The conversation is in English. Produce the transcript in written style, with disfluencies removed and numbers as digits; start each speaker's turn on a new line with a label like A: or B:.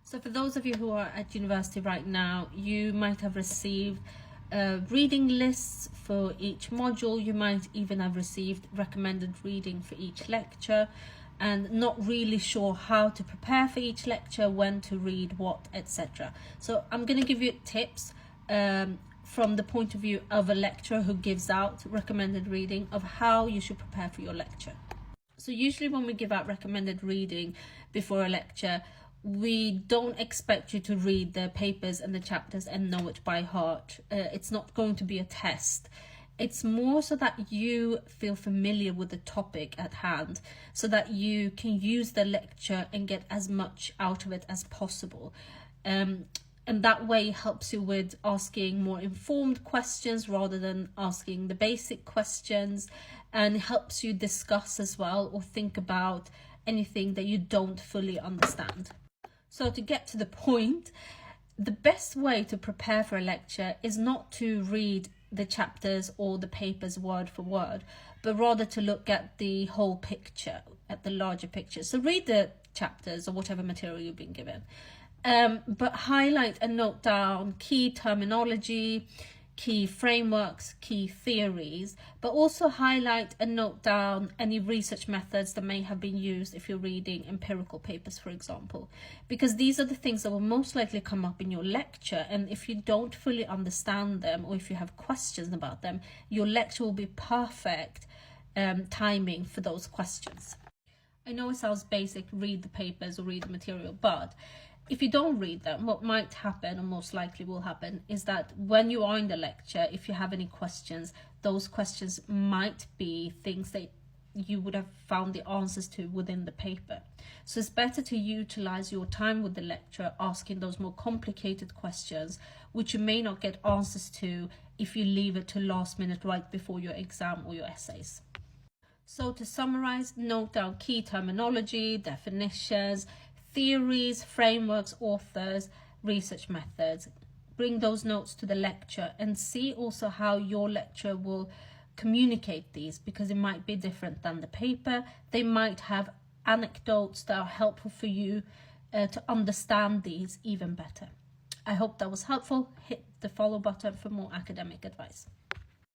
A: So for those of you who are at university right now, you might have received reading lists for each module. You might even have received recommended reading for each lecture, and not really sure how to prepare for each lecture, when to read what, etc. So I'm going to give you tips from the point of view of a lecturer who gives out recommended reading of how you should prepare for your lecture. So usually when we give out recommended reading before a lecture, we don't expect you to read the papers and the chapters and know it by heart. It's not going to be a test. It's more so that you feel familiar with the topic at hand, so that you can use the lecture and get as much out of it as possible. And that way helps you with asking more informed questions rather than asking the basic questions, and helps you discuss as well or think about anything that you don't fully understand. So to get to the point, the best way to prepare for a lecture is not to read the chapters or the papers word for word, but rather to look at the whole picture, at the larger picture. So read the chapters or whatever material you've been given, but highlight and note down key terminology, key frameworks, key theories, but also highlight and note down any research methods that may have been used if you're reading empirical papers, for example, because these are the things that will most likely come up in your lecture, and if you don't fully understand them or if you have questions about them, your lecture will be perfect timing for those questions. I know it sounds basic, read the papers or read the material, but if you don't read them, what might happen, or most likely will happen, is that when you are in the lecture, if you have any questions, those questions might be things that you would have found the answers to within the paper. So it's better to utilize your time with the lecturer asking those more complicated questions, which you may not get answers to if you leave it to last minute right before your exam or your essays. So to summarize, note down key terminology, definitions, theories, frameworks, authors, research methods. Bring those notes to the lecture and see also how your lecturer will communicate these, because it might be different than the paper. They might have anecdotes that are helpful for you to understand these even better. I hope that was helpful. Hit the follow button for more academic advice.